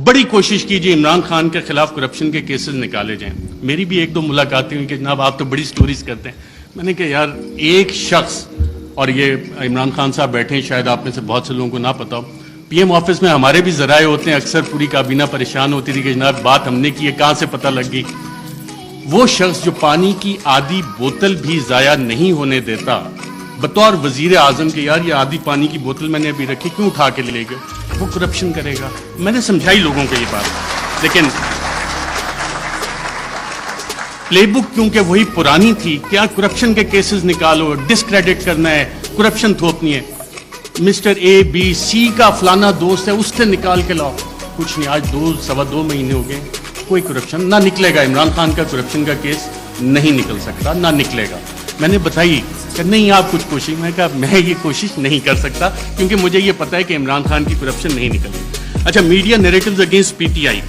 بڑی کوشش کیجیے عمران خان کے خلاف کرپشن کے کیسز نکالے جائیں. میری بھی ایک دو ملاقاتیں ہوئی کہ جناب آپ تو بڑی سٹوریز کرتے ہیں. میں نے کہا یار ایک شخص, اور یہ عمران خان صاحب بیٹھے ہیں, شاید آپ میں سے بہت سے لوگوں کو نہ پتا ہو, پی ایم آفس میں ہمارے بھی ذرائع ہوتے ہیں, اکثر پوری کابینہ پریشان ہوتی تھی کہ جناب بات ہم نے کی ہے, کہاں سے پتہ لگ گئی. وہ شخص جو پانی کی آدھی بوتل بھی ضائع نہیں ہونے دیتا بطور وزیر اعظم کے, یار یہ آدھی پانی کی بوتل میں نے ابھی رکھی, کیوں اٹھا کے لے گئے, وہ کرپشن کرے گا. میں نے سمجھائی لوگوں کو یہ بات, لیکن پلے بک کیونکہ وہی پرانی تھی, کیا کرپشن کے کیسز نکالو, ڈسکریڈٹ کرنا ہے, کرپشن تھوپنی ہے. مسٹر اے بی سی کا فلانا دوست ہے, اس سے نکال کے لاؤ. کچھ نہیں, آج 2 مہینے ہو گئے, کوئی کرپشن نہ نکلے گا. عمران خان کا کرپشن کا کیس نہیں نکل سکتا, نہ نکلے گا. میں نے بتائی کہ نہیں آپ کچھ کوشش, میں کہا میں یہ کوشش نہیں کر سکتا کیونکہ مجھے یہ پتا ہے کہ عمران خان کی کرپشن نہیں نکلے. اچھا, media narratives against P T I.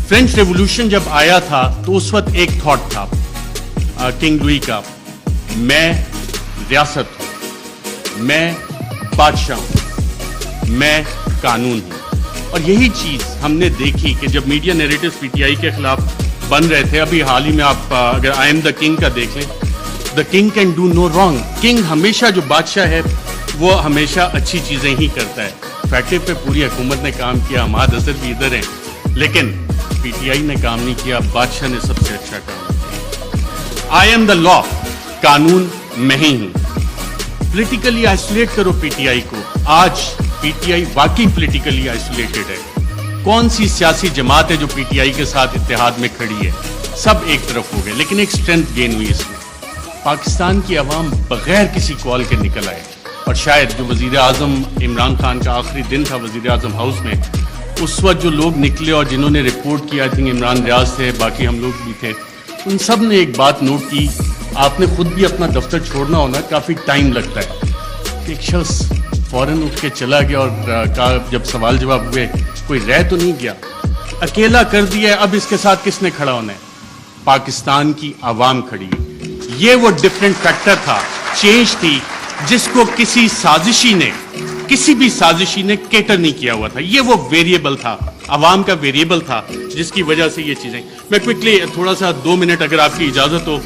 French revolution جب آیا تھا تو اس وقت ایک تھاٹ تھا کنگ لوئی کا, میں ریاست ہوں, میں بادشاہ ہوں, میں قانون ہوں. اور یہی چیز ہم نے دیکھی کہ جب media narratives P T I کے خلاف بن رہے تھے. ابھی حال ہی میں آپ اگر آئی ایم دا کنگ کا دیکھ لیں, the king can do no wrong. King ہمیشہ, جو بادشاہ ہے وہ ہمیشہ اچھی چیزیں ہی کرتا ہے. فیکٹری پہ پوری حکومت نے کام کیا, حماد اظہر بھی ادھر ہیں, لیکن پی ٹی آئی نے کام نہیں کیا, بادشاہ نے سب سے اچھا کام کیا. آئی ایم دا لا, قانون میں ہی ہوں. پولیٹیکلی آئسولیٹ کرو پی ٹی آئی کو. آج پی ٹی آئی واقعی پولیٹیکلی آئسولیٹڈ ہے. کون سی سیاسی جماعت ہے جو پی ٹی آئی کے ساتھ اتحاد میں کھڑی ہے؟ سب ایک طرف ہو گئے, لیکن ایک سٹرینتھ گین ہوئی اس میں. پاکستان کی عوام بغیر کسی کال کے نکل آئے, اور شاید جو وزیر اعظم عمران خان کا آخری دن تھا وزیر اعظم ہاؤس میں, اس وقت جو لوگ نکلے اور جنہوں نے رپورٹ کیا, آئی تھنک عمران ریاض تھے, باقی ہم لوگ بھی تھے, ان سب نے ایک بات نوٹ کی. آپ نے خود بھی اپنا دفتر چھوڑنا ہونا, کافی ٹائم لگتا ہے. ایک شخص فوراً اٹھ کے چلا گیا اور جب سوال جواب ہوئے, کوئی رہ تو نہیں گیا, اکیلا کر دیا, اب اس کے ساتھ کس نے کھڑا ہونا ہے؟ پاکستان کی عوام کھڑی. یہ وہ ڈفرینٹ فیکٹر تھا, چینج تھی, جس کو کسی بھی سازشی نے کیٹر نہیں کیا ہوا تھا. یہ وہ ویریبل تھا, عوام کا ویریبل تھا, جس کی وجہ سے یہ چیزیں. میں کوئکلی تھوڑا سا 2 منٹ اگر آپ کی اجازت ہو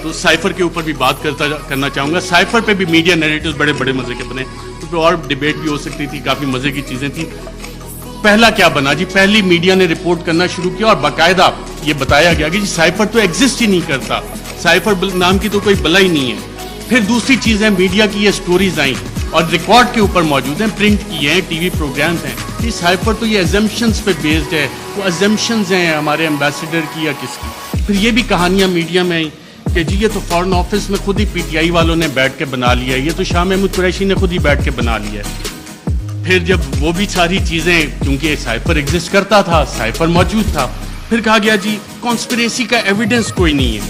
تو سائفر کے اوپر بھی بات کرنا چاہوں گا. سائفر پہ بھی میڈیا نیریٹیوز بڑے بڑے مزے کے بنے, اس پہ اور ڈیبیٹ بھی ہو سکتی تھی, کافی مزے کی چیزیں تھیں. پہلا کیا بنا جی, پہلی میڈیا نے رپورٹ کرنا شروع کیا اور باقاعدہ یہ بتایا گیا کہ جی سائفر تو ایگزسٹ ہی نہیں کرتا, سائفر نام کی تو کوئی بلا ہی نہیں ہے. پھر دوسری چیز ہے, میڈیا کی یہ سٹوریز آئیں اور ریکارڈ کے اوپر موجود ہیں, پرنٹ کیے ہیں, ٹی وی پروگرامز ہیں. یہ سائفر تو یہ ایزمپشنز پہ بیسڈ ہے, وہ ایزمپشنز ہیں ہمارے ایمبیسڈر کی یا کس کی. پھر یہ بھی کہانیاں میڈیا میں آئیں کہ جی یہ تو فارن آفس میں خود ہی پی ٹی آئی والوں نے بیٹھ کے بنا لیا ہے, یہ تو شاہ محمود قریشی نے خود ہی بیٹھ کے بنا لیا ہے. پھر جب وہ بھی ساری چیزیں, کیونکہ سائفر ایگزسٹ کرتا تھا, سائفر موجود تھا, پھر کہا گیا جی کانسپریسی کا ایویڈنس کوئی نہیں ہے.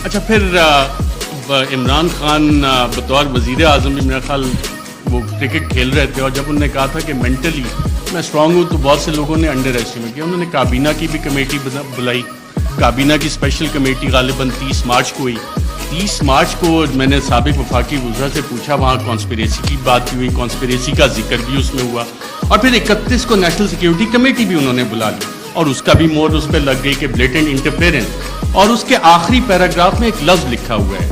اچھا, پھر عمران خان بطور وزیر اعظم بھی میرا خیال وہ کرکٹ کھیل رہے تھے, اور جب انہوں نے کہا تھا کہ مینٹلی میں اسٹرانگ ہوں, تو بہت سے لوگوں نے انڈر ایسٹیمیٹ کیا. انہوں نے کابینہ کی بھی کمیٹی بلائی, کابینہ کی اسپیشل کمیٹی غالباً 30 مارچ کو ہوئی. 30 مارچ کو میں نے سابق وفاقی وزراء سے پوچھا, وہاں کانسپریسی کی بات ہوئی, کانسپریسی کا ذکر بھی اس میں ہوا. اور پھر 31 کو نیشنل سیکیورٹی کمیٹی بھی انہوں نے بلا لی, اور اس کا بھی مور اس پہ لگ گئی کہ بلیٹنٹ انٹرفیرنس. اور اس کے آخری پیراگراف میں ایک لفظ لکھا ہوا ہے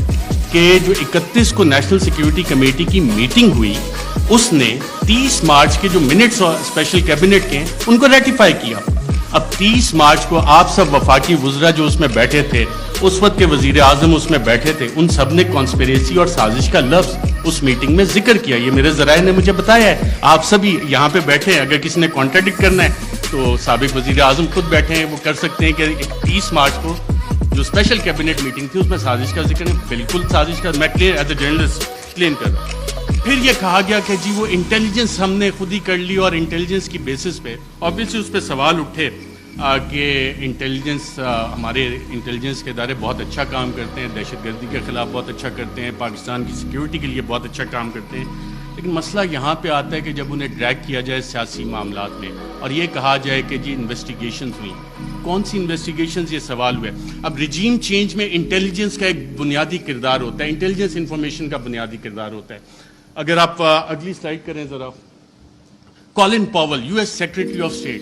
کہ جو 31 کو نیشنل سیکیورٹی کمیٹی کی میٹنگ ہوئی, اس نے 30 مارچ کے جو منٹس اسپیشل کیبنٹ کے ان کو ریٹیفائی کیا. اب 30 مارچ کو آپ سب وفاقی وزراء جو اس میں بیٹھے تھے, اس وقت کے وزیر اعظم اس میں بیٹھے تھے, ان سب نے کانسپریسی اور سازش کا لفظ اس میٹنگ میں ذکر کیا. یہ میرے ذرائع نے مجھے بتایا ہے, آپ سبھی یہاں پہ بیٹھے ہیں, اگر کسی نے کانٹراڈکٹ کرنا ہے تو سابق وزیر اعظم خود بیٹھے ہیں, وہ کر سکتے ہیں کہ 30 مارچ کو جو اسپیشل کیبنٹ میٹنگ تھی اس میں سازش کا ذکر ہے. بالکل سازش کا, میں کلیئر ایز اے جرنلسٹ کلیم کر رہا ہوں. پھر یہ کہا گیا کہ جی وہ انٹیلیجنس ہم نے خود ہی کر لی, اور انٹیلیجنس کی بیسس پہ آبویسلی اس پہ سوال اٹھے کہ انٹیلیجنس, ہمارے انٹیلیجنس کے ادارے بہت اچھا کام کرتے ہیں, دہشت گردی کے خلاف بہت اچھا کرتے ہیں, پاکستان کی سیکیورٹی کے لیے بہت اچھا کام کرتے ہیں. لیکن مسئلہ یہاں پہ آتا ہے کہ جب انہیں ڈریگ کیا جائے سیاسی معاملات میں اور یہ کہا جائے کہ جی انویسٹیگیشنز ہوئی, کون سی انویسٹیگیشنز, یہ سوال ہوئے. اب ریجیم چینج میں انٹیلیجنس کا ایک بنیادی کردار ہوتا ہے, انٹیلیجنس انفارمیشن کا بنیادی کردار ہوتا ہے. اگر آپ اگلی سلائڈ کریں ذرا, Colin Powell, US secretary of state,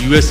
US